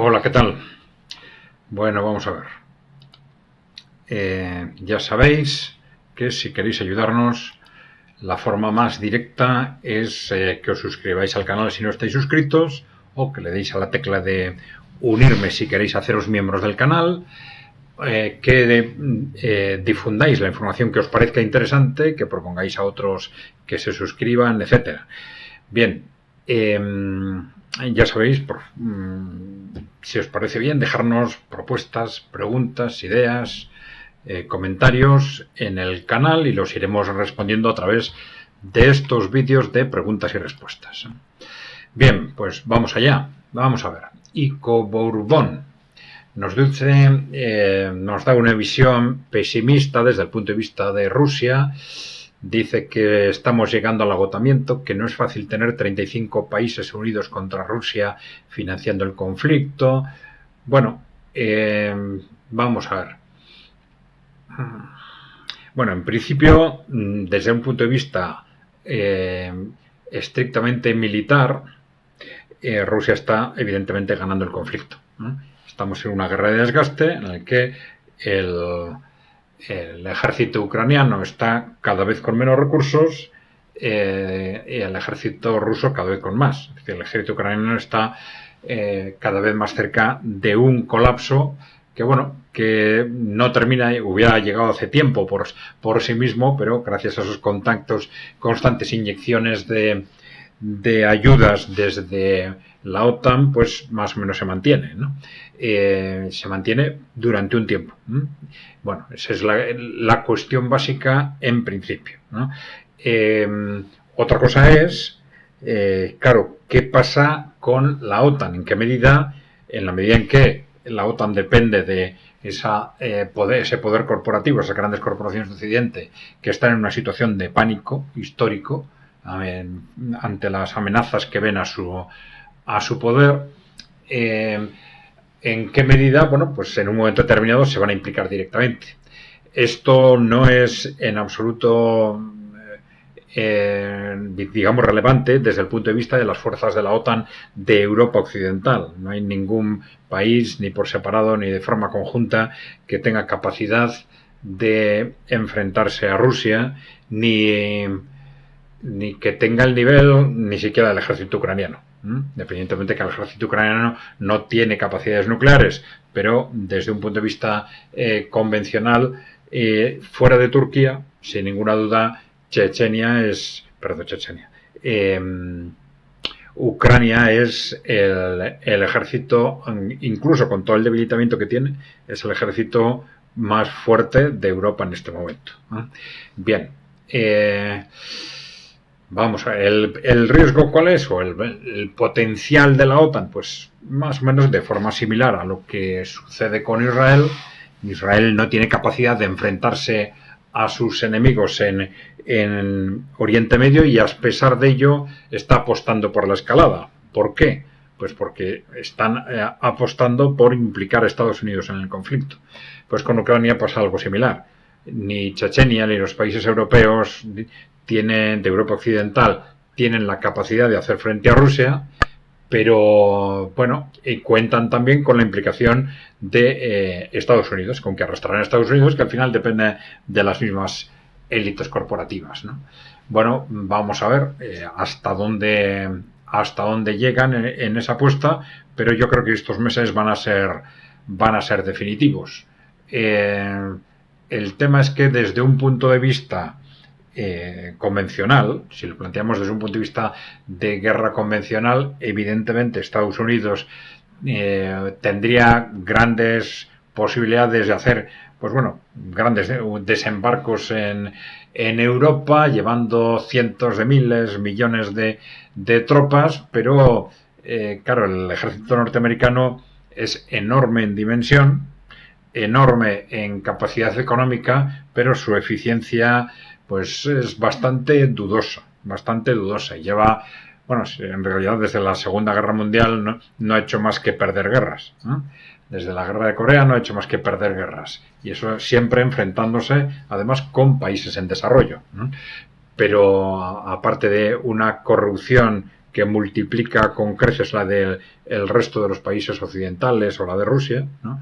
Hola, ¿qué tal? Bueno, vamos a ver. Ya sabéis que si queréis ayudarnos, la forma más directa es que os suscribáis al canal si no estáis suscritos, o que le deis a la tecla de unirme si queréis haceros miembros del canal, que difundáis la información que os parezca interesante, que propongáis a otros que se suscriban, etcétera. Bien, ya sabéis, si os parece bien, dejarnos propuestas, preguntas, ideas, comentarios en el canal y los iremos respondiendo a través de estos vídeos de preguntas y respuestas. Bien, pues vamos allá. Vamos a ver. Ico Bourbon nos dice, nos da una visión pesimista desde el punto de vista de Rusia. Dice que estamos llegando al agotamiento, que no es fácil tener 35 países unidos contra Rusia financiando el conflicto. Bueno, vamos a ver. Bueno, en principio, desde un punto de vista estrictamente militar, Rusia está evidentemente ganando el conflicto. Estamos en una guerra de desgaste en la que el ejército ucraniano está cada vez con menos recursos y el ejército ruso cada vez con más. Es decir, el ejército ucraniano está cada vez más cerca de un colapso que, bueno, que no termina, hubiera llegado hace tiempo por sí mismo, pero gracias a esos contactos, constantes inyecciones de ayudas desde la OTAN, pues más o menos se mantiene, ¿no? Se mantiene durante un tiempo. Bueno, esa es la cuestión básica en principio, ¿no? Otra cosa es, claro, ¿qué pasa con la OTAN? ¿En qué medida? En la medida en que la OTAN depende de ese poder corporativo, esas grandes corporaciones de Occidente que están en una situación de pánico histórico ante las amenazas que ven a su poder, ¿en qué medida? Bueno, pues en un momento determinado se van a implicar directamente. Esto no es en absoluto, digamos, relevante desde el punto de vista de las fuerzas de la OTAN de Europa Occidental. No hay ningún país, ni por separado ni de forma conjunta, que tenga capacidad de enfrentarse a Rusia, ni que tenga el nivel ni siquiera del ejército ucraniano. Independientemente que el ejército ucraniano no tiene capacidades nucleares, pero desde un punto de vista convencional, fuera de Turquía, sin ninguna duda, Ucrania es el ejército, incluso con todo el debilitamiento que tiene, es el ejército más fuerte de Europa en este momento. Bien, vamos a ver, ¿el riesgo cuál es? ¿O el potencial de la OTAN? Pues más o menos de forma similar a lo que sucede con Israel. Israel no tiene capacidad de enfrentarse a sus enemigos en Oriente Medio y a pesar de ello está apostando por la escalada. ¿Por qué? Pues porque están apostando por implicar a Estados Unidos en el conflicto. Pues con Ucrania pasa algo similar. Ni Chechenia ni los países europeos de Europa Occidental tienen la capacidad de hacer frente a Rusia, pero bueno, cuentan también con la implicación de Estados Unidos, con que arrastrarán a Estados Unidos, que al final depende de las mismas élites corporativas, ¿no? Bueno, vamos a ver hasta dónde llegan en esa apuesta, pero yo creo que estos meses van a ser definitivos. El tema es que desde un punto de vista convencional, si lo planteamos desde un punto de vista de guerra convencional, evidentemente Estados Unidos tendría grandes posibilidades de hacer, pues bueno, grandes desembarcos en Europa, llevando cientos de miles, millones de tropas, pero claro, el ejército norteamericano es enorme en dimensión, enorme en capacidad económica, pero su eficiencia pues es bastante dudosa. Y lleva, bueno, en realidad desde la Segunda Guerra Mundial no ha hecho más que perder guerras. Desde la Guerra de Corea no ha hecho más que perder guerras. Y eso siempre enfrentándose, además, con países en desarrollo. Pero aparte de una corrupción que multiplica con creces la del el resto de los países occidentales o la de Rusia, ¿no?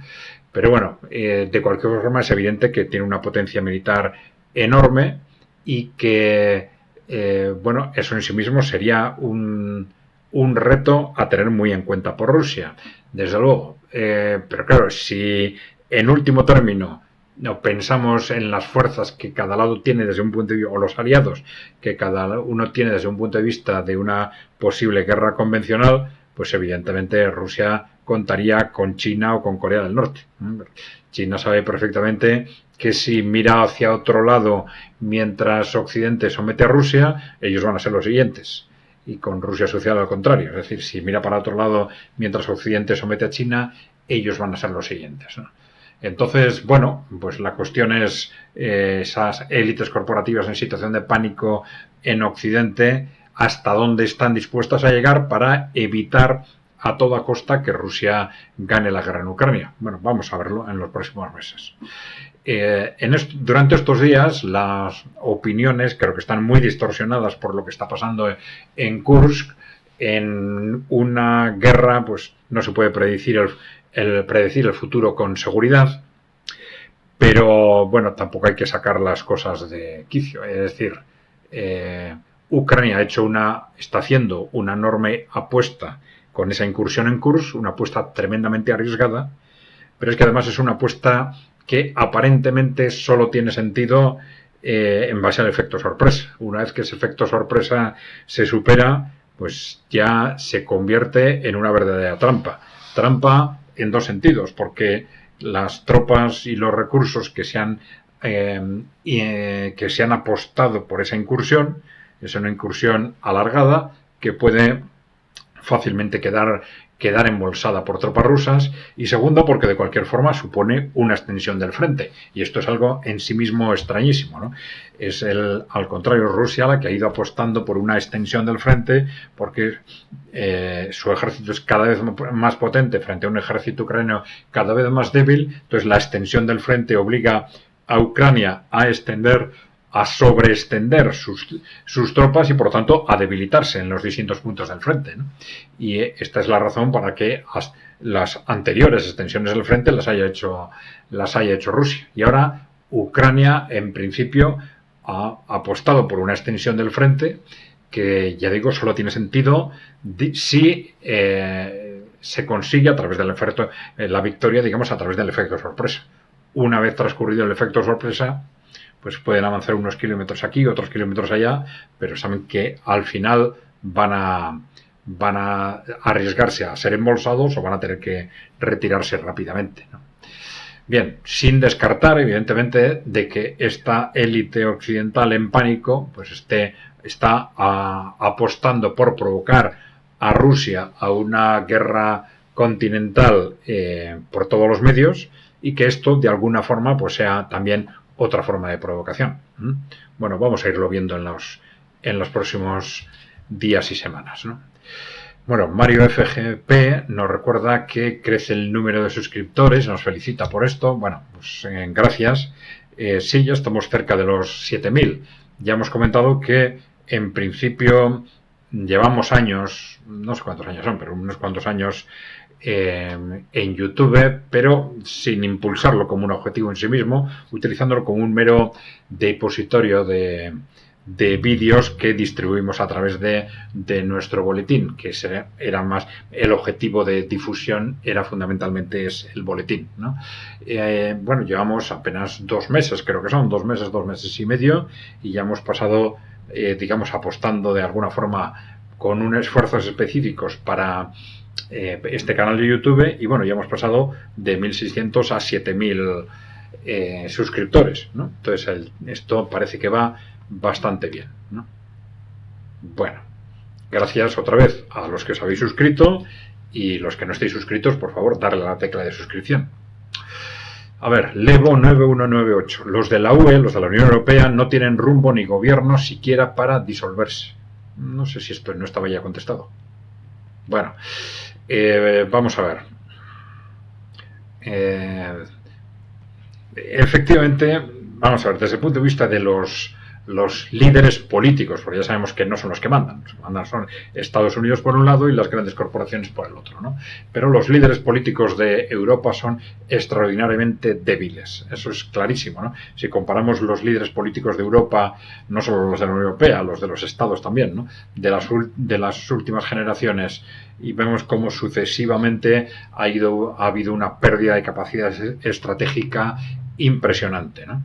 Pero bueno, de cualquier forma es evidente que tiene una potencia militar enorme y que, bueno, eso en sí mismo sería un reto a tener muy en cuenta por Rusia, desde luego. Pero claro, si en último término no pensamos en las fuerzas que cada lado tiene desde un punto de vista, o los aliados que cada uno tiene desde un punto de vista de una posible guerra convencional, pues evidentemente Rusia contaría con China o con Corea del Norte. China sabe perfectamente que si mira hacia otro lado mientras Occidente somete a Rusia, ellos van a ser los siguientes. Y con Rusia social al contrario. Es decir, si mira para otro lado mientras Occidente somete a China, ellos van a ser los siguientes, ¿no? Entonces, bueno, pues la cuestión es esas élites corporativas en situación de pánico en Occidente, hasta dónde están dispuestas a llegar para evitar a toda costa que Rusia gane la guerra en Ucrania. Bueno, vamos a verlo en los próximos meses. Durante estos días las opiniones creo que están muy distorsionadas por lo que está pasando en Kursk. En una guerra pues no se puede predecir el futuro con seguridad, pero bueno, tampoco hay que sacar las cosas de quicio. Es decir, Ucrania está haciendo una enorme apuesta con esa incursión en Kursk, una apuesta tremendamente arriesgada, pero es que además es una apuesta que aparentemente solo tiene sentido en base al efecto sorpresa. Una vez que ese efecto sorpresa se supera, pues ya se convierte en una verdadera trampa. Trampa en dos sentidos, porque las tropas y los recursos que se han apostado por esa incursión es una incursión alargada que puede fácilmente quedar embolsada por tropas rusas, y segundo porque de cualquier forma supone una extensión del frente, y esto es algo en sí mismo extrañísimo, ¿no? Es al contrario Rusia la que ha ido apostando por una extensión del frente, porque su ejército es cada vez más potente frente a un ejército ucraniano cada vez más débil. Entonces la extensión del frente obliga a Ucrania a sobreextender sus tropas y por tanto a debilitarse en los distintos puntos del frente, ¿no? Y esta es la razón para que las anteriores extensiones del frente las haya hecho Rusia. Y ahora Ucrania en principio ha apostado por una extensión del frente que, ya digo, solo tiene sentido si se consigue a través del efecto, la victoria, digamos, a través del efecto sorpresa. Una vez transcurrido el efecto sorpresa, pues pueden avanzar unos kilómetros aquí, otros kilómetros allá, pero saben que al final van a arriesgarse a ser embolsados o van a tener que retirarse rápidamente, ¿no? Bien, sin descartar, evidentemente, de que esta élite occidental en pánico pues está apostando por provocar a Rusia a una guerra continental por todos los medios, y que esto de alguna forma pues sea también otra forma de provocación. Bueno, vamos a irlo viendo en los próximos días y semanas, ¿no? Bueno, Mario FGP nos recuerda que crece el número de suscriptores, nos felicita por esto. Bueno, pues gracias. Sí, ya estamos cerca de los 7.000. Ya hemos comentado que en principio llevamos años, no sé cuántos años son, pero unos cuantos años en YouTube, pero sin impulsarlo como un objetivo en sí mismo, utilizándolo como un mero depositorio de vídeos que distribuimos a través de nuestro boletín, que era más el objetivo de difusión, era fundamentalmente el boletín, ¿no? Bueno, llevamos apenas 2 meses, creo que son 2 meses y medio, y ya hemos pasado, digamos, apostando de alguna forma con unos esfuerzos específicos para este canal de YouTube, y bueno, ya hemos pasado de 1.600 a 7.000 suscriptores, ¿no? Entonces esto parece que va bastante bien, ¿no? Bueno, gracias otra vez a los que os habéis suscrito, y los que no estéis suscritos, por favor, darle a la tecla de suscripción. A ver, Levo 9198. Los de la UE, los de la Unión Europea, no tienen rumbo ni gobierno siquiera para disolverse. No sé si esto no estaba ya contestado. Bueno, vamos a ver. Efectivamente, vamos a ver, desde el punto de vista de los los líderes políticos, porque ya sabemos que no son los que mandan, los que mandan son Estados Unidos por un lado y las grandes corporaciones por el otro, ¿no? Pero los líderes políticos de Europa son extraordinariamente débiles, eso es clarísimo, ¿no? Si comparamos los líderes políticos de Europa, no solo los de la Unión Europea, los de los estados también, ¿no? De las últimas generaciones, y vemos cómo sucesivamente ha habido una pérdida de capacidad estratégica impresionante, ¿no?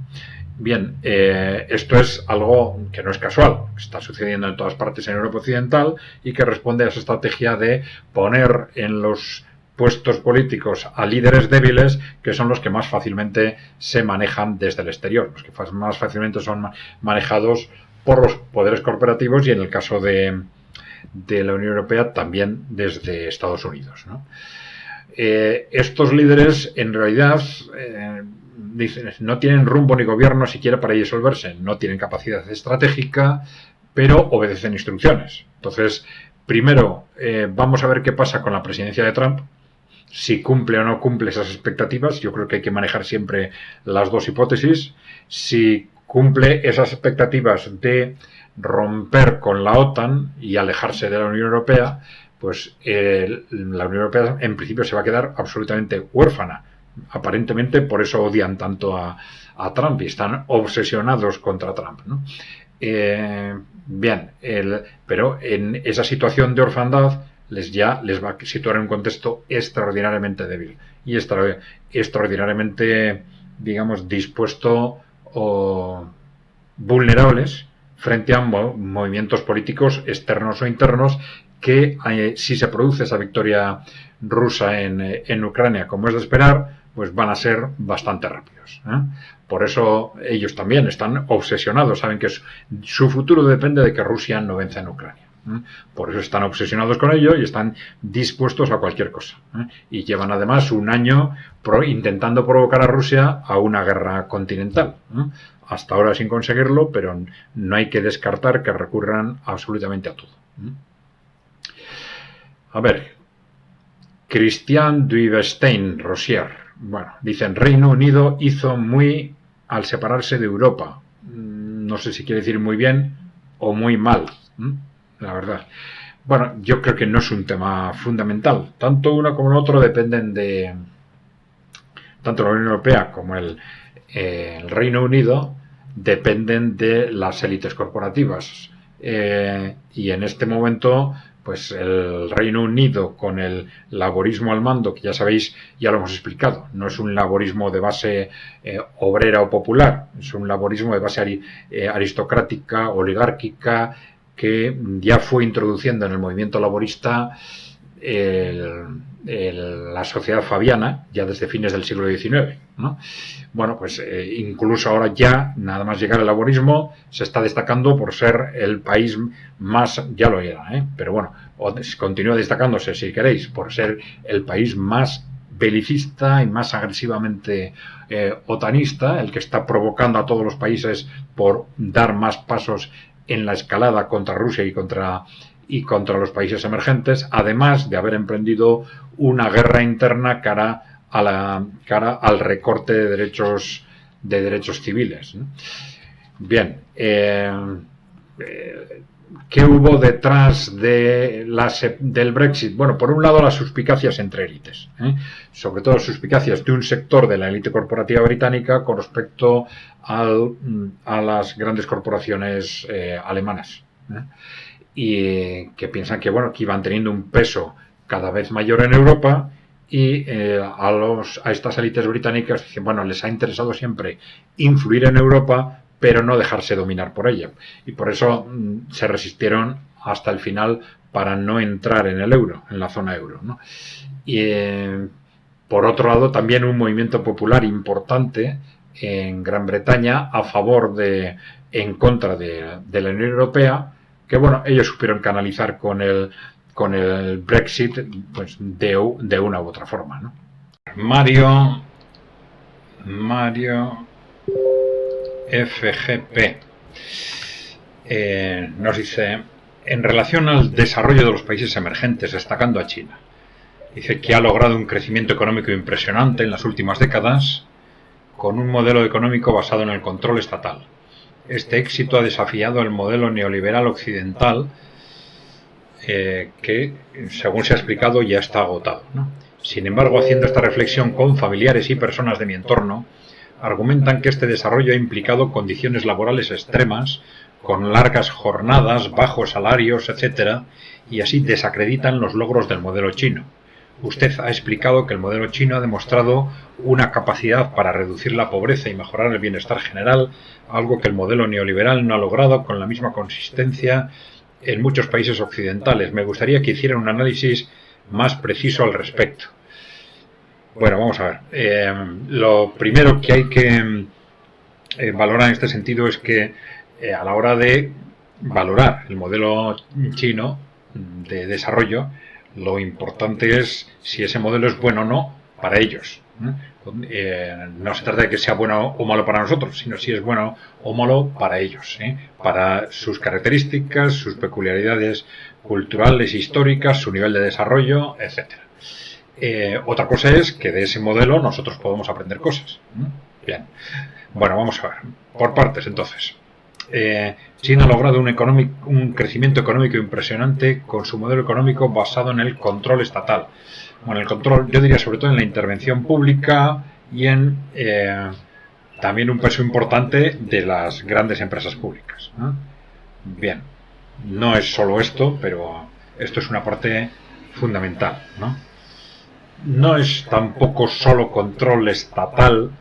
Bien, esto es algo que no es casual, está sucediendo en todas partes en Europa Occidental y que responde a esa estrategia de poner en los puestos políticos a líderes débiles, que son los que más fácilmente se manejan desde el exterior, los que más fácilmente son manejados por los poderes corporativos y en el caso de la Unión Europea también desde Estados Unidos, ¿no? Estos líderes en realidad no tienen rumbo ni gobierno siquiera para disolverse, no tienen capacidad estratégica, pero obedecen instrucciones. Entonces, primero vamos a ver qué pasa con la presidencia de Trump, si cumple o no cumple esas expectativas. Yo creo que hay que manejar siempre las dos hipótesis. Si cumple esas expectativas de romper con la OTAN y alejarse de la Unión Europea, pues la Unión Europea en principio se va a quedar absolutamente huérfana. Aparentemente por eso odian tanto a Trump y están obsesionados contra Trump, ¿no? Pero en esa situación de orfandad les va a situar en un contexto extraordinariamente débil y extraordinariamente, digamos, dispuesto o vulnerables frente a movimientos políticos externos o internos que, si se produce esa victoria rusa en Ucrania, como es de esperar, pues van a ser bastante rápidos, ¿eh? Por eso ellos también están obsesionados, saben que su futuro depende de que Rusia no venza en Ucrania, ¿eh? Por eso están obsesionados con ello y están dispuestos a cualquier cosa, ¿eh? Y llevan además un año intentando provocar a Rusia a una guerra continental, ¿eh? Hasta ahora sin conseguirlo, pero no hay que descartar que recurran absolutamente a todo, ¿eh? A ver, Christian Duyvestein-Rosier. Bueno, dicen, Reino Unido hizo muy al separarse de Europa. No sé si quiere decir muy bien o muy mal, la verdad. Bueno, yo creo que no es un tema fundamental. Tanto uno como el otro dependen de... Tanto la Unión Europea como el Reino Unido dependen de las élites corporativas. Y en este momento, pues el Reino Unido con el laborismo al mando, que ya sabéis, ya lo hemos explicado, no es un laborismo de base obrera o popular, es un laborismo de base aristocrática, oligárquica, que ya fue introduciendo en el movimiento laborista la sociedad fabiana, ya desde fines del siglo XIX, ¿no? Bueno, pues incluso ahora ya, nada más llegar al laborismo, se está destacando por ser el país más, ya lo era, pero bueno, continúa destacándose, si queréis, por ser el país más belicista y más agresivamente otanista, el que está provocando a todos los países por dar más pasos en la escalada contra Rusia y contra los países emergentes, además de haber emprendido una guerra interna cara al recorte de derechos civiles, ¿no? Bien, ¿qué hubo detrás del Brexit? Bueno, por un lado las suspicacias entre élites, sobre todo suspicacias de un sector de la élite corporativa británica con respecto a las grandes corporaciones alemanas, y que piensan que iban teniendo un peso cada vez mayor en Europa y a estas élites británicas les ha interesado siempre influir en Europa pero no dejarse dominar por ella, y por eso se resistieron hasta el final para no entrar en el euro, en la zona euro, ¿no? Y por otro lado también un movimiento popular importante en Gran Bretaña a favor en contra de la Unión Europea, que ellos supieron canalizar con el Brexit, pues de una u otra forma, ¿no? Mario FGP nos dice, en relación al desarrollo de los países emergentes, destacando a China, dice que ha logrado un crecimiento económico impresionante en las últimas décadas con un modelo económico basado en el control estatal. este éxito ha desafiado el modelo neoliberal occidental que, según se ha explicado, ya está agotado, ¿no? Sin embargo, haciendo esta reflexión con familiares y personas de mi entorno, argumentan que este desarrollo ha implicado condiciones laborales extremas, con largas jornadas, bajos salarios, etc., y así desacreditan los logros del modelo chino. Usted ha explicado que el modelo chino ha demostrado una capacidad para reducir la pobreza y mejorar el bienestar general, algo que el modelo neoliberal no ha logrado con la misma consistencia en muchos países occidentales. Me gustaría que hicieran un análisis más preciso al respecto. Bueno, vamos a ver. Lo primero que hay que valorar en este sentido es que a la hora de valorar el modelo chino de desarrollo, lo importante es si ese modelo es bueno o no para ellos. No se trata de que sea bueno o malo para nosotros, sino si es bueno o malo para ellos, para sus características, sus peculiaridades culturales, históricas, su nivel de desarrollo, etcétera. Otra cosa es que de ese modelo nosotros podemos aprender cosas. Bien. Bueno, vamos a ver. Por partes, entonces. China ha logrado un crecimiento económico impresionante con su modelo económico basado en el control estatal. Bueno, el control, yo diría sobre todo en la intervención pública y en también un peso importante de las grandes empresas públicas. Bien, no es solo esto, pero esto es una parte fundamental, ¿no? No es tampoco solo control estatal,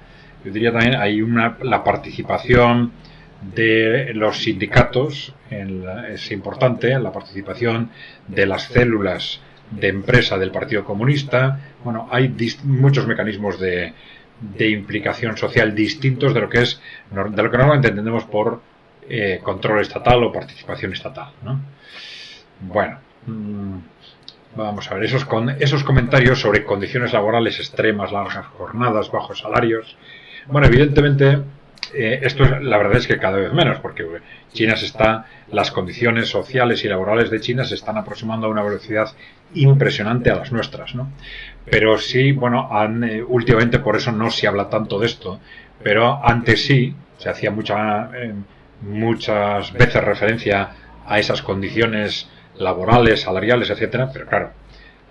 yo diría también hay la participación de los sindicatos es importante, la participación de las células de empresa del Partido Comunista. Bueno, hay muchos mecanismos de implicación social distintos de lo que normalmente entendemos por control estatal o participación estatal, ¿no? Bueno, vamos a ver, esos comentarios sobre condiciones laborales extremas, largas jornadas, bajos salarios. Bueno, evidentemente esto la verdad es que cada vez menos, porque las condiciones sociales y laborales de China se están aproximando a una velocidad impresionante a las nuestras, ¿no? Pero sí, bueno, últimamente por eso no se habla tanto de esto, pero antes sí, se hacía muchas veces referencia a esas condiciones laborales, salariales, etcétera, pero claro,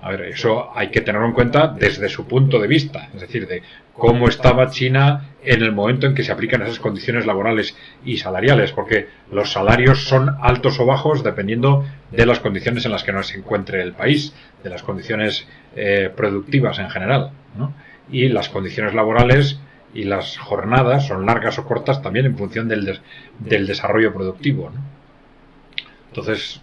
a ver, eso hay que tenerlo en cuenta desde su punto de vista, es decir, de cómo estaba China en el momento en que se aplican esas condiciones laborales y salariales, porque los salarios son altos o bajos dependiendo de las condiciones en las que se encuentre el país, de las condiciones productivas en general, ¿no? Y las condiciones laborales y las jornadas son largas o cortas también en función del desarrollo productivo, ¿no? Entonces,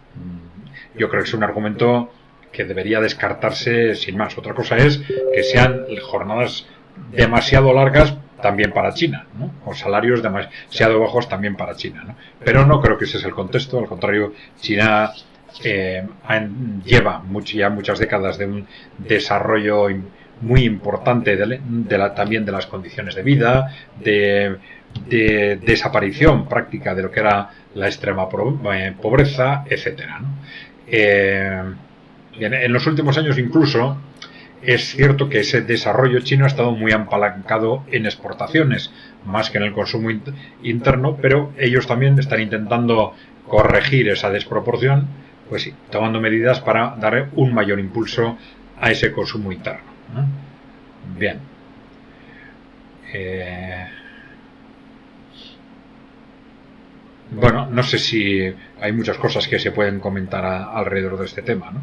yo creo que es un argumento que debería descartarse sin más. Otra cosa es que sean jornadas demasiado largas también para China, ¿no? O salarios demasiado bajos también para China, ¿no? Pero no creo que ese es el contexto. Al contrario, China lleva ya muchas décadas de un desarrollo muy importante también de las condiciones de vida, de desaparición práctica de lo que era la extrema pobreza, etcétera, ¿no? En los últimos años incluso es cierto que ese desarrollo chino ha estado muy apalancado en exportaciones más que en el consumo interno, pero ellos también están intentando corregir esa desproporción, pues sí, tomando medidas para dar un mayor impulso a ese consumo interno, ¿no? Bien. Bueno, no sé si hay muchas cosas que se pueden comentar alrededor de este tema, ¿no?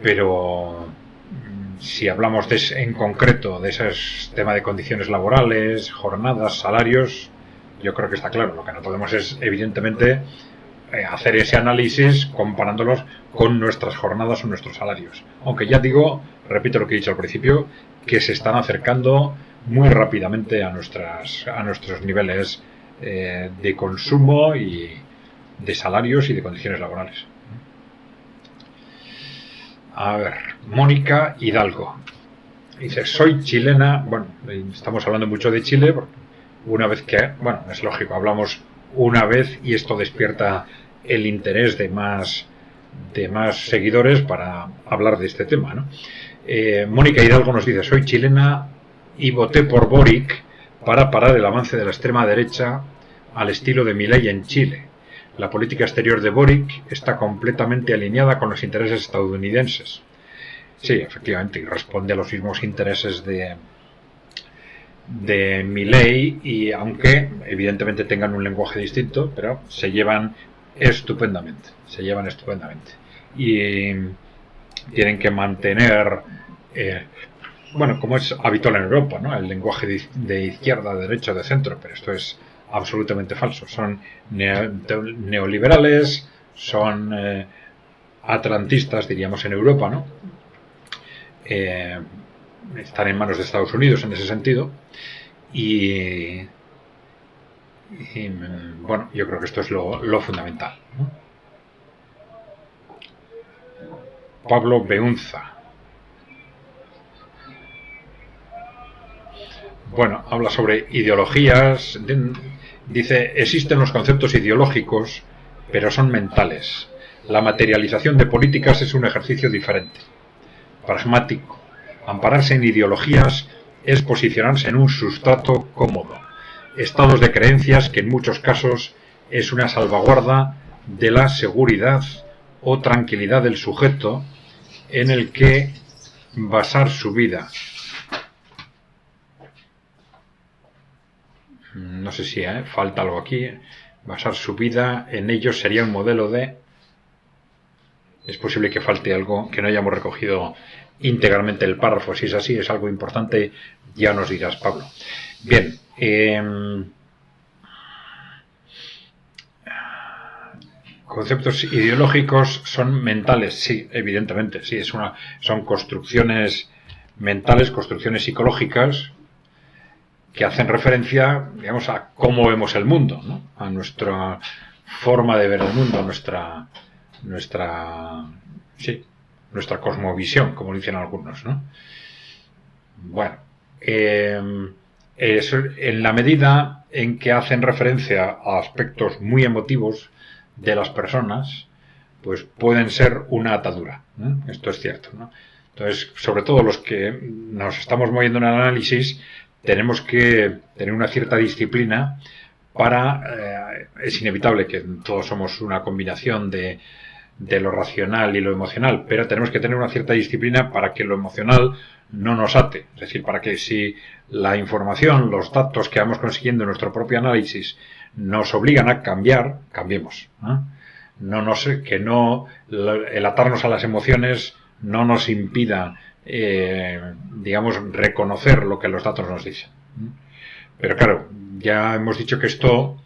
Pero si hablamos en concreto de ese tema de condiciones laborales, jornadas, salarios, yo creo que está claro. Lo que no podemos es, evidentemente, hacer ese análisis comparándolos con nuestras jornadas o nuestros salarios. Aunque ya digo, repito lo que he dicho al principio, que se están acercando muy rápidamente a nuestros niveles de consumo y de salarios y de condiciones laborales. A ver, Mónica Hidalgo dice: soy chilena. Bueno, estamos hablando mucho de Chile porque una vez que, bueno, es lógico, hablamos una vez y esto despierta el interés de más seguidores para hablar de este tema, ¿no? Mónica Hidalgo nos dice: soy chilena y voté por Boric para parar el avance de la extrema derecha al estilo de Milei en Chile. La política exterior de Boric está completamente alineada con los intereses estadounidenses. Sí, efectivamente, y responde a los mismos intereses de Milei, y aunque evidentemente tengan un lenguaje distinto, pero se llevan estupendamente. Y tienen que mantener, bueno, como es habitual en Europa, ¿no?, el lenguaje de izquierda, de derecha, de centro, pero esto es absolutamente falso. Son neoliberales, son atlantistas, diríamos en Europa, ¿no? Están en manos de Estados Unidos en ese sentido, y bueno, yo creo que esto es lo fundamental, ¿no? Pablo Beunza, bueno, habla sobre ideologías. Dice: existen los conceptos ideológicos, pero son mentales. La materialización de políticas es un ejercicio diferente, pragmático. Ampararse en ideologías es posicionarse en un sustrato cómodo, estados de creencias que en muchos casos es una salvaguarda de la seguridad o tranquilidad del sujeto en el que basar su vida. No sé si falta algo aquí. Basar su vida en ellos sería un modelo de... Es posible que falte algo, que no hayamos recogido íntegramente el párrafo. Si es así, es algo importante, ya nos dirás, Pablo. Bien. Conceptos ideológicos son mentales, sí, evidentemente, sí, son construcciones mentales, construcciones psicológicas que hacen referencia, digamos, a cómo vemos el mundo, ¿no?, a nuestra forma de ver el mundo, nuestra cosmovisión, como dicen algunos, ¿no? Bueno, en la medida en que hacen referencia a aspectos muy emotivos de las personas, pues pueden ser una atadura, ¿no? Esto es cierto, ¿no? Entonces, sobre todo los que nos estamos moviendo en el análisis, tenemos que tener una cierta disciplina para... es inevitable que todos somos una combinación de lo racional y lo emocional, pero tenemos que tener una cierta disciplina para que lo emocional no nos ate. Es decir, para que si la información, los datos que vamos consiguiendo en nuestro propio análisis nos obligan a cambiar, cambiemos, ¿no? El atarnos a las emociones no nos impida, digamos, reconocer lo que los datos nos dicen. Pero claro, ya hemos dicho que esto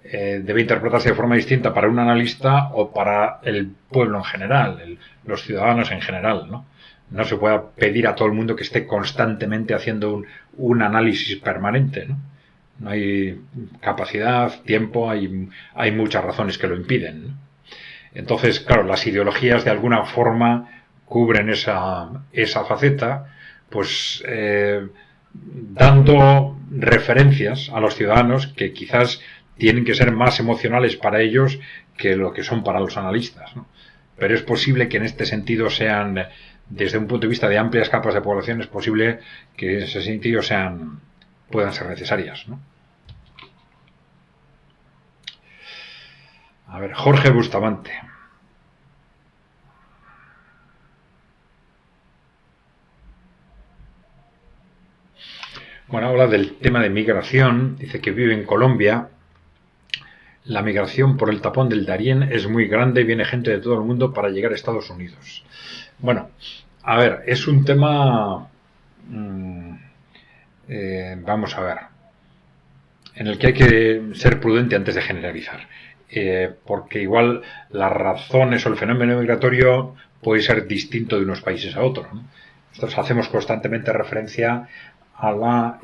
debe interpretarse de forma distinta para un analista o para el pueblo en general, los ciudadanos en general, ¿no? No se puede pedir a todo el mundo que esté constantemente haciendo un análisis permanente, ¿no? No hay capacidad, tiempo, hay muchas razones que lo impiden, ¿no? Entonces, claro, las ideologías de alguna forma cubren esa faceta, pues dando referencias a los ciudadanos que quizás tienen que ser más emocionales para ellos que lo que son para los analistas, ¿no? Pero es posible que en este sentido sean, desde un punto de vista de amplias capas de población, es posible que en ese sentido puedan ser necesarias, ¿no? A ver, Jorge Bustamante. Bueno, habla del tema de migración. Dice que vive en Colombia. La migración por el tapón del Darién es muy grande, viene gente de todo el mundo para llegar a Estados Unidos. Bueno, a ver, es un tema, vamos a ver, en el que hay que ser prudente antes de generalizar, porque igual las razones o el fenómeno migratorio puede ser distinto de unos países a otros, ¿no? Nosotros hacemos constantemente referencia a la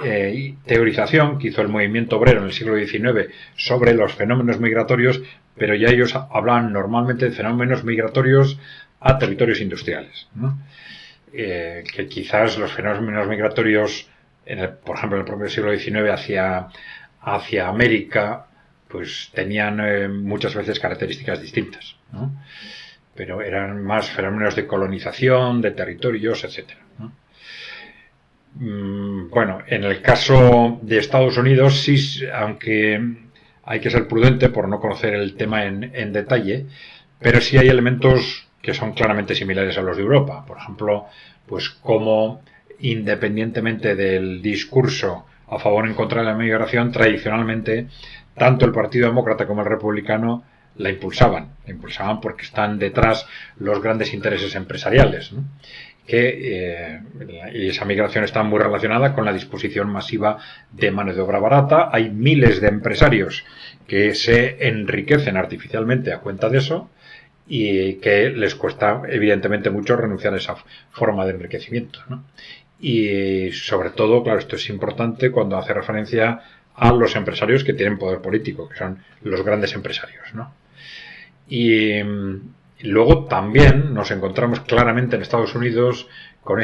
teorización que hizo el movimiento obrero en el siglo XIX sobre los fenómenos migratorios, pero ya ellos hablaban normalmente de fenómenos migratorios a territorios industriales, ¿no? Que quizás los fenómenos migratorios, por ejemplo, en el propio siglo XIX hacia América, pues tenían muchas veces características distintas, ¿no? Pero eran más fenómenos de colonización, de territorios, etcétera, ¿no? Bueno, en el caso de Estados Unidos, sí, aunque hay que ser prudente por no conocer el tema en detalle, pero sí hay elementos que son claramente similares a los de Europa. Por ejemplo, pues cómo, independientemente del discurso a favor o en contra de la migración, tradicionalmente tanto el Partido Demócrata como el Republicano la impulsaban porque están detrás los grandes intereses empresariales, ¿no? Y esa migración está muy relacionada con la disposición masiva de mano de obra barata. Hay miles de empresarios que se enriquecen artificialmente a cuenta de eso y que les cuesta evidentemente mucho renunciar a esa forma de enriquecimiento, ¿no? Y sobre todo, claro, esto es importante cuando hace referencia a los empresarios que tienen poder político, que son los grandes empresarios, ¿no? Y luego también nos encontramos claramente en Estados Unidos con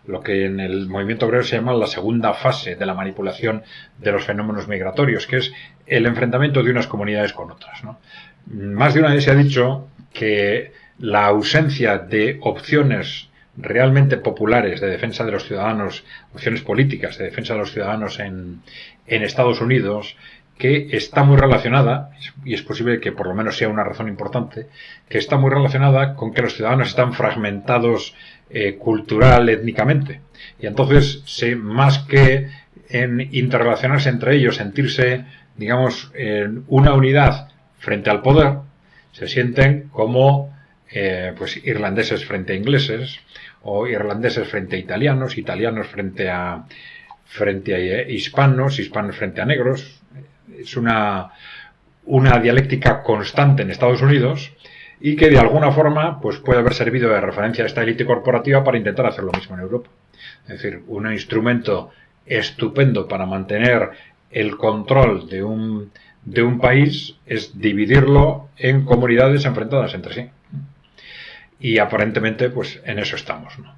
lo que en el movimiento obrero se llama la segunda fase de la manipulación de los fenómenos migratorios, que es el enfrentamiento de unas comunidades con otras, ¿no? Más de una vez se ha dicho que la ausencia de opciones realmente populares de defensa de los ciudadanos, opciones políticas de defensa de los ciudadanos en Estados Unidos, que está muy relacionada, y es posible que por lo menos sea una razón importante, que está muy relacionada con que los ciudadanos están fragmentados cultural, étnicamente. Y entonces, más que en interrelacionarse entre ellos, sentirse, digamos, en una unidad frente al poder, se sienten como pues irlandeses frente a ingleses, o irlandeses frente a italianos, italianos frente a hispanos, hispanos frente a negros. Es una dialéctica constante en Estados Unidos y que de alguna forma pues puede haber servido de referencia a esta élite corporativa para intentar hacer lo mismo en Europa. Es decir, un instrumento estupendo para mantener el control de un país es dividirlo en comunidades enfrentadas entre sí. Y aparentemente pues en eso estamos, ¿no?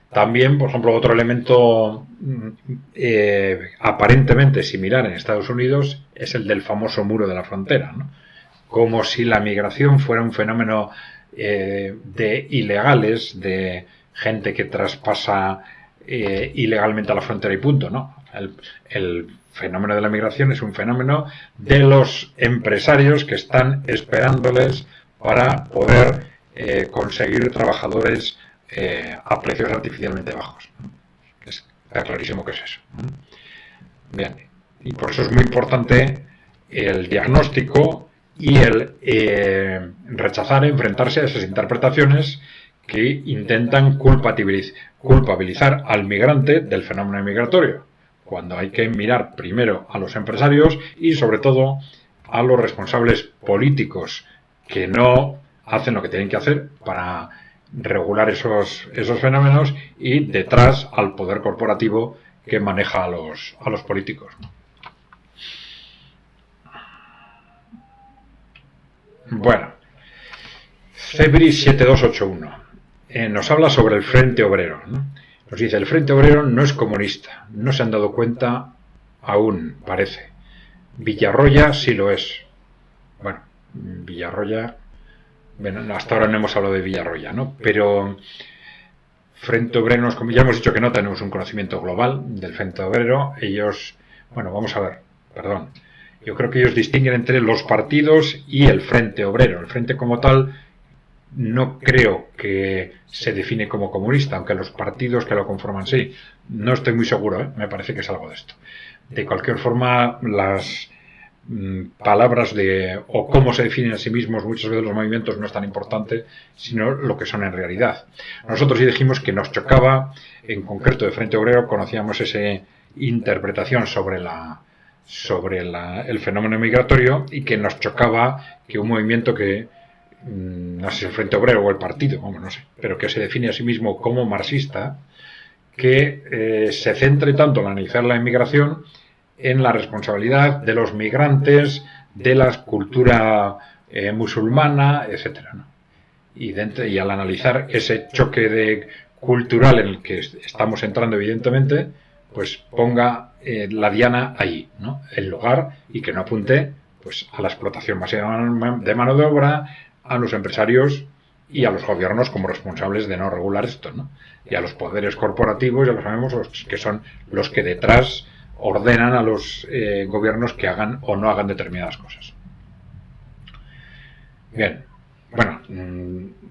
También, por ejemplo, otro elemento aparentemente similar en Estados Unidos es el del famoso muro de la frontera, ¿no? Como si la migración fuera un fenómeno de ilegales, de gente que traspasa ilegalmente a la frontera y punto, ¿no? El fenómeno de la migración es un fenómeno de los empresarios que están esperándoles para poder conseguir trabajadores a precios artificialmente bajos. Está clarísimo que es eso. Bien, y por eso es muy importante el diagnóstico y el rechazar, enfrentarse a esas interpretaciones que intentan culpabilizar al migrante del fenómeno migratorio, cuando hay que mirar primero a los empresarios y sobre todo a los responsables políticos que no hacen lo que tienen que hacer para regular esos fenómenos, y detrás al poder corporativo que maneja a los políticos. Bueno, CEBRI 7281 nos habla sobre el Frente Obrero, ¿no? Nos dice: el Frente Obrero no es comunista, no se han dado cuenta aún, parece. Villarroya sí lo es. Bueno, Villarroya... Bueno, hasta ahora no hemos hablado de Villarroya, ¿no? Pero Frente Obrero, ya hemos dicho que no tenemos un conocimiento global del Frente Obrero. Ellos, bueno, vamos a ver, perdón. Yo creo que ellos distinguen entre los partidos y el Frente Obrero. El Frente como tal no creo que se define como comunista, aunque los partidos que lo conforman sí. No estoy muy seguro, ¿eh? Me parece que es algo de esto. De cualquier forma, las palabras o cómo se definen a sí mismos muchas veces los movimientos no es tan importante, sino lo que son en realidad. Nosotros sí dijimos que nos chocaba, en concreto de Frente Obrero, conocíamos esa interpretación sobre el fenómeno migratorio, y que nos chocaba que un movimiento que no sé si el Frente Obrero o el partido, no sé, pero que se define a sí mismo como marxista, que se centre tanto en analizar la inmigración en la responsabilidad de los migrantes, de la cultura musulmana, etcétera, ¿no? Y al analizar ese choque cultural en el que estamos entrando, evidentemente, pues ponga la diana ahí, ¿no? En lugar, y que no apunte pues a la explotación masiva de mano de obra, a los empresarios y a los gobiernos como responsables de no regular esto, ¿no? Y a los poderes corporativos, ya lo sabemos, que son los que detrás ordenan a los gobiernos que hagan o no hagan determinadas cosas. Bien, bueno,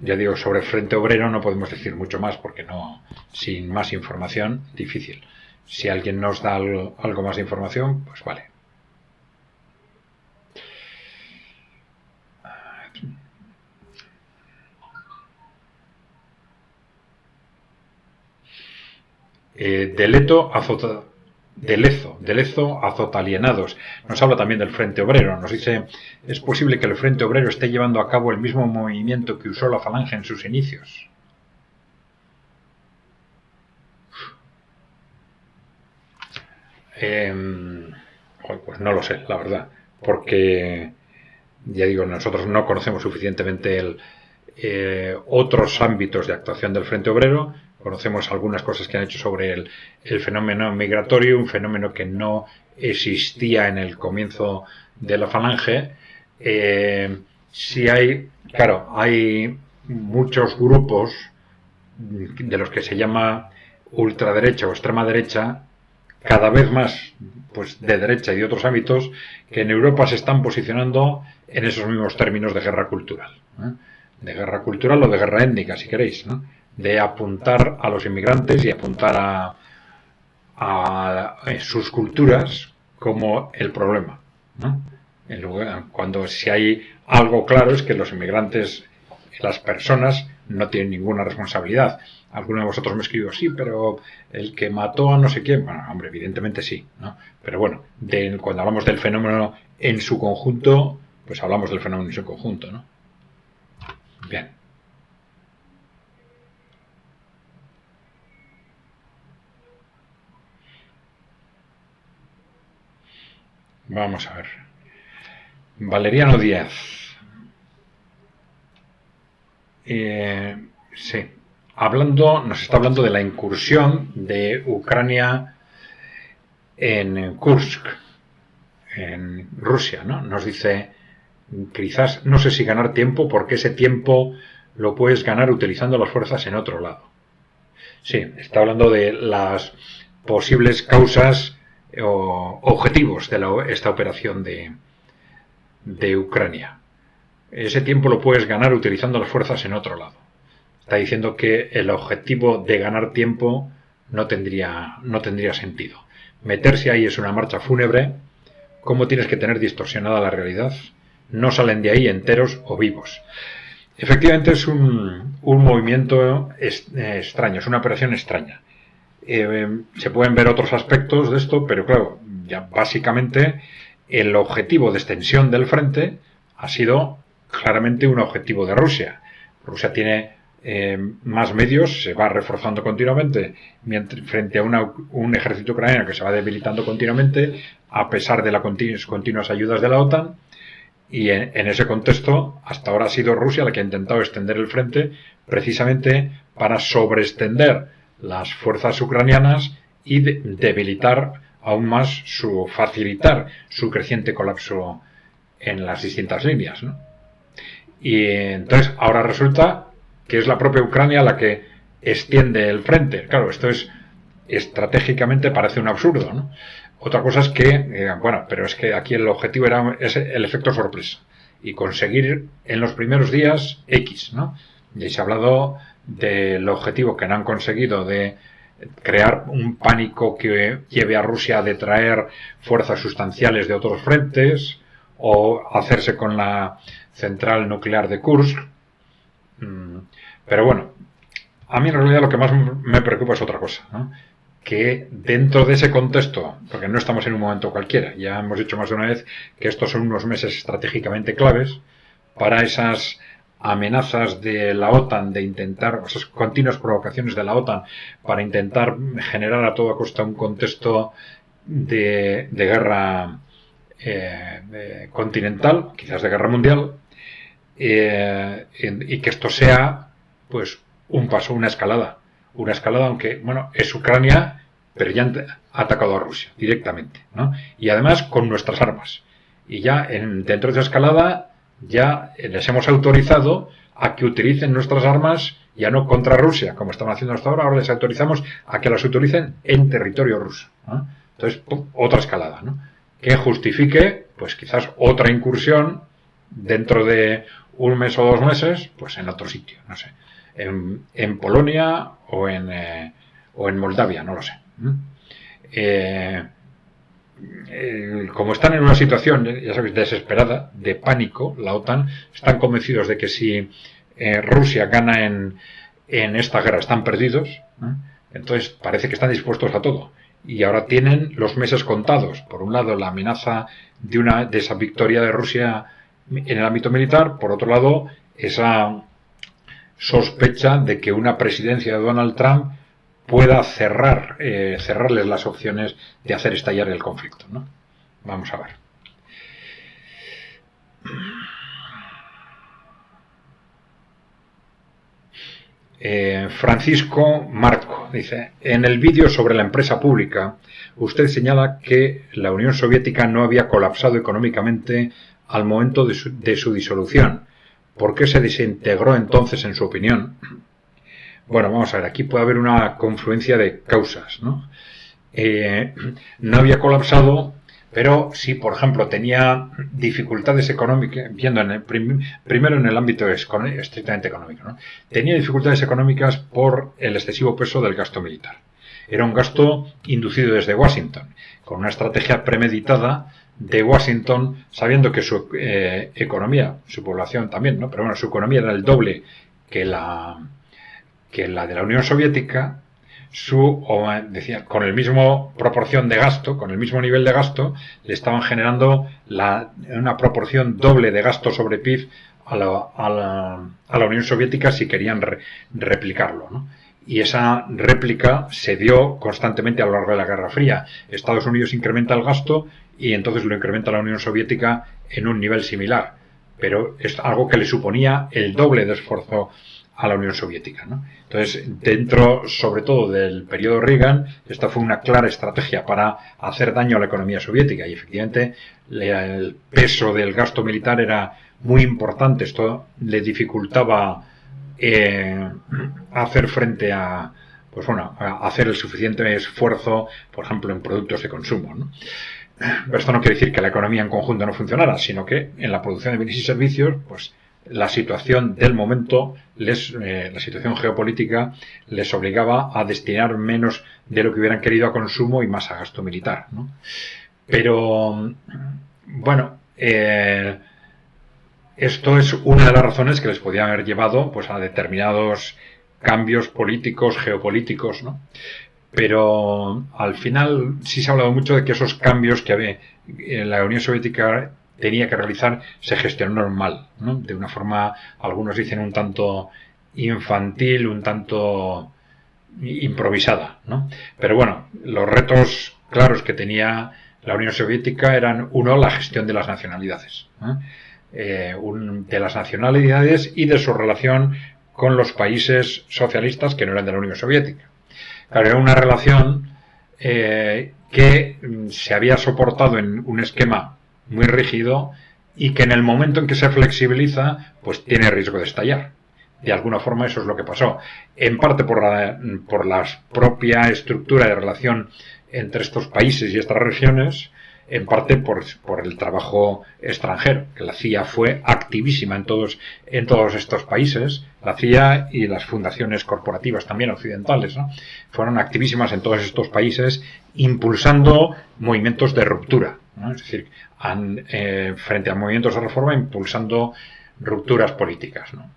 ya digo, sobre el Frente Obrero no podemos decir mucho más porque no, sin más información, difícil. Si alguien nos da algo más de información, pues vale. Delezo azota alienados. Nos habla también del Frente Obrero. Nos dice, es posible que el Frente Obrero esté llevando a cabo el mismo movimiento que usó la Falange en sus inicios. Pues no lo sé, la verdad, porque ya digo, nosotros no conocemos suficientemente otros ámbitos de actuación del Frente Obrero. Conocemos algunas cosas que han hecho sobre el fenómeno migratorio, un fenómeno que no existía en el comienzo de la Falange. Sí hay muchos grupos de los que se llama ultraderecha o extrema derecha, cada vez más pues de derecha y de otros ámbitos, que en Europa se están posicionando en esos mismos términos de guerra cultural, de guerra cultural o de guerra étnica, si queréis, ¿no? De apuntar a los inmigrantes y apuntar a sus culturas como el problema, ¿no? Cuando si hay algo claro es que los inmigrantes, las personas, no tienen ninguna responsabilidad. Alguno de vosotros me escribió, sí, pero el que mató a no sé quién, bueno, hombre, evidentemente sí, ¿no? Pero bueno, cuando hablamos del fenómeno en su conjunto, pues hablamos del fenómeno en su conjunto, ¿no? Bien. Vamos a ver. Valeriano Díaz. Sí. Nos está hablando de la incursión de Ucrania en Kursk, en Rusia, ¿no? Nos dice, quizás, no sé si ganar tiempo, porque ese tiempo lo puedes ganar utilizando las fuerzas en otro lado. Sí, está hablando de las posibles causas o objetivos de esta operación de Ucrania. Ese tiempo lo puedes ganar utilizando las fuerzas en otro lado. Está diciendo que el objetivo de ganar tiempo no tendría sentido. Meterse ahí es una marcha fúnebre. ¿Cómo tienes que tener distorsionada la realidad? No salen de ahí enteros o vivos. Efectivamente es un movimiento extraño, es una operación extraña. Se pueden ver otros aspectos de esto, pero claro, ya básicamente el objetivo de extensión del frente ha sido claramente un objetivo de Rusia. Rusia tiene más medios, se va reforzando continuamente frente a un ejército ucraniano que se va debilitando continuamente a pesar de las continuas ayudas de la OTAN, y en ese contexto hasta ahora ha sido Rusia la que ha intentado extender el frente precisamente para sobreextender las fuerzas ucranianas y debilitar aún más facilitar su creciente colapso en las distintas líneas, ¿no? Y entonces ahora resulta que es la propia Ucrania la que extiende el frente. Claro, esto estratégicamente parece un absurdo, ¿no? Otra cosa es que, pero es que aquí el objetivo es el efecto sorpresa y conseguir en los primeros días X, ¿no? Y se ha hablado del objetivo que no han conseguido de crear un pánico que lleve a Rusia a detraer fuerzas sustanciales de otros frentes o hacerse con la central nuclear de Kursk. Pero bueno, a mí en realidad lo que más me preocupa es otra cosa, ¿no? Que dentro de ese contexto, porque no estamos en un momento cualquiera, ya hemos dicho más de una vez que estos son unos meses estratégicamente claves para esas amenazas de la OTAN, de intentar, esas continuas provocaciones de la OTAN para intentar generar a toda costa un contexto de guerra continental, quizás de guerra mundial, y que esto sea pues un paso, una escalada, aunque bueno, es Ucrania, pero ya ha atacado a Rusia directamente, ¿no? Y además con nuestras armas, y ya dentro de esa escalada ya les hemos autorizado a que utilicen nuestras armas ya no contra Rusia como estaban haciendo hasta ahora les autorizamos a que las utilicen en territorio ruso, ¿no? Entonces, ¡pum!, otra escalada, ¿no? Que justifique, pues quizás otra incursión dentro de un mes o 2 meses, pues en otro sitio, no sé, en Polonia o en Moldavia, no lo sé. Como están en una situación, ya sabéis, desesperada, de pánico, la OTAN, están convencidos de que si Rusia gana en esta guerra, están perdidos, entonces parece que están dispuestos a todo. Y ahora tienen los meses contados. Por un lado, la amenaza de esa victoria de Rusia en el ámbito militar, por otro lado, esa sospecha de que una presidencia de Donald Trump pueda cerrarles las opciones de hacer estallar el conflicto, ¿no? Vamos a ver. Francisco Marco dice: en el vídeo sobre la empresa pública, usted señala que la Unión Soviética no había colapsado económicamente al momento de su disolución. ¿Por qué se desintegró entonces, en su opinión? Bueno, vamos a ver, aquí puede haber una confluencia de causas, ¿no? No había colapsado, pero sí, por ejemplo, tenía dificultades económicas, viendo primero en el ámbito estrictamente económico, ¿no? Tenía dificultades económicas por el excesivo peso del gasto militar. Era un gasto inducido desde Washington, con una estrategia premeditada de Washington, sabiendo que su economía, su población también, ¿no? Pero bueno, su economía era el doble que la de la Unión Soviética, con el mismo proporción de gasto, con el mismo nivel de gasto, le estaban generando una proporción doble de gasto sobre PIB a la Unión Soviética si querían replicarlo, ¿no? Y esa réplica se dio constantemente a lo largo de la Guerra Fría. Estados Unidos incrementa el gasto y entonces lo incrementa la Unión Soviética en un nivel similar, pero es algo que le suponía el doble de esfuerzo a la Unión Soviética, ¿no? Entonces, dentro, sobre todo, del periodo Reagan, esta fue una clara estrategia para hacer daño a la economía soviética, y efectivamente el peso del gasto militar era muy importante. Esto le dificultaba hacer frente a hacer el suficiente esfuerzo, por ejemplo, en productos de consumo, ¿no? Pero esto no quiere decir que la economía en conjunto no funcionara, sino que en la producción de bienes y servicios, pues la situación del momento, la situación geopolítica, les obligaba a destinar menos de lo que hubieran querido a consumo y más a gasto militar, ¿no? Pero, bueno, esto es una de las razones que les podía haber llevado, pues, a determinados cambios políticos, geopolíticos, ¿no? Pero al final sí se ha hablado mucho de que esos cambios que había en la Unión Soviética tenía que realizar se gestionaron mal, ¿no? De una forma, algunos dicen, un tanto infantil, un tanto improvisada, ¿no? Pero bueno, los retos claros que tenía la Unión Soviética eran, uno, la gestión de las nacionalidades, ¿no? De las nacionalidades y de su relación con los países socialistas que no eran de la Unión Soviética. Claro, era una relación que se había soportado en un esquema muy rígido y que en el momento en que se flexibiliza, pues tiene riesgo de estallar. De alguna forma eso es lo que pasó. En parte por la propia estructura de relación entre estos países y estas regiones, en parte por el trabajo extranjero, que la CIA fue activísima en todos estos países. La CIA y las fundaciones corporativas también occidentales, ¿no?, fueron activísimas en todos estos países, impulsando movimientos de ruptura, ¿no? Es decir, frente a movimientos de reforma, impulsando rupturas políticas, ¿no?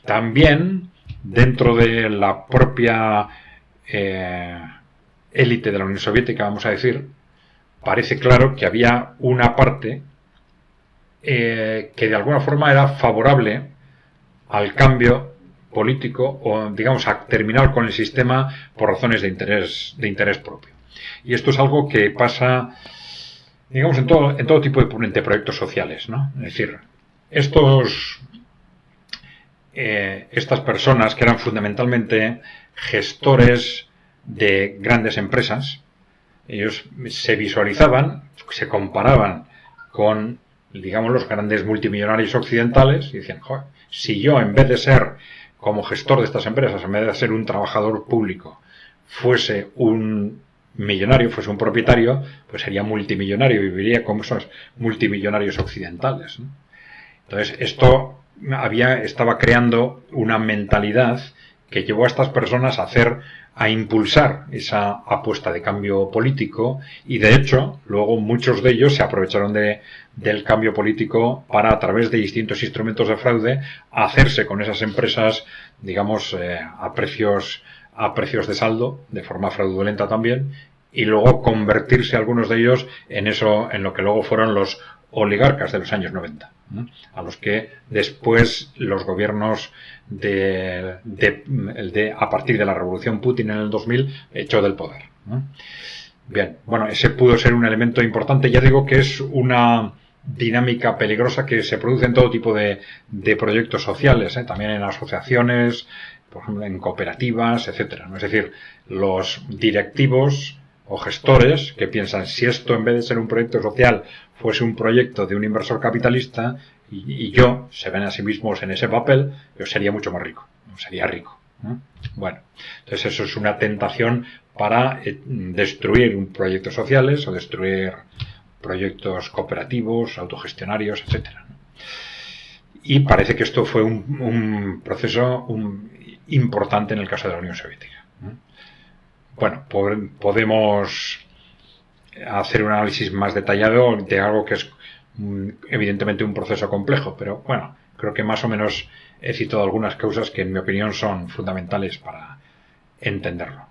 También dentro de la propia élite de la Unión Soviética, vamos a decir, parece claro que había una parte que de alguna forma era favorable al cambio político, o digamos a terminar con el sistema por razones de interés propio. Y esto es algo que pasa, digamos, en todo tipo de proyectos sociales, ¿no? Es decir, estas personas que eran fundamentalmente gestores de grandes empresas, ellos se visualizaban, se comparaban con, digamos, los grandes multimillonarios occidentales y decían, joder, si yo, en vez de ser como gestor de estas empresas, en vez de ser un trabajador público, fuese un millonario, fuese un propietario, pues sería multimillonario, viviría como esos multimillonarios occidentales, ¿no? Entonces, esto estaba creando una mentalidad que llevó a estas personas a impulsar esa apuesta de cambio político, y de hecho, luego muchos de ellos se aprovecharon del cambio político para, a través de distintos instrumentos de fraude, hacerse con esas empresas, digamos, a precios de saldo, de forma fraudulenta también, y luego convertirse algunos de ellos en lo que luego fueron los oligarcas de los años 90, ¿no? A los que después los gobiernos a partir de la revolución Putin en el 2000 echó del poder, ¿no? Bien, bueno, ese pudo ser un elemento importante. Ya digo que es una dinámica peligrosa que se produce en todo tipo de proyectos sociales, también en asociaciones, por ejemplo, en cooperativas, etcétera, ¿no? Es decir, los directivos o gestores que piensan, si esto en vez de ser un proyecto social fuese un proyecto de un inversor capitalista y yo, se ven a sí mismos en ese papel, yo sería mucho más rico, sería rico, ¿no? Bueno, entonces eso es una tentación para destruir proyectos sociales o destruir proyectos cooperativos, autogestionarios, etcétera, ¿no? Y parece que esto fue un proceso importante en el caso de la Unión Soviética, ¿no? Bueno, podemos hacer un análisis más detallado de algo que es evidentemente un proceso complejo, pero bueno, creo que más o menos he citado algunas causas que en mi opinión son fundamentales para entenderlo.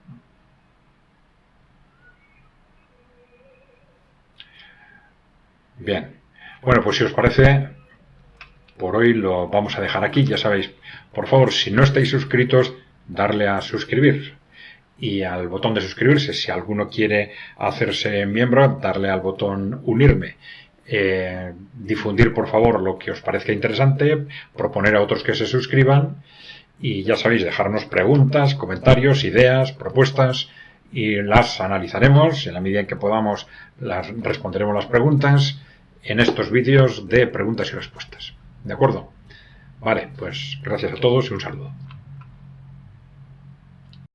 Bien, bueno, pues si os parece, por hoy lo vamos a dejar aquí. Ya sabéis, por favor, si no estáis suscritos, darle a suscribir y al botón de suscribirse. Si alguno quiere hacerse miembro, darle al botón unirme. Difundir, por favor, lo que os parezca interesante, proponer a otros que se suscriban, y ya sabéis, dejarnos preguntas, comentarios, ideas, propuestas, y las analizaremos. En la medida en que podamos, responderemos las preguntas en estos vídeos de preguntas y respuestas. ¿De acuerdo? Vale, pues gracias a todos y un saludo.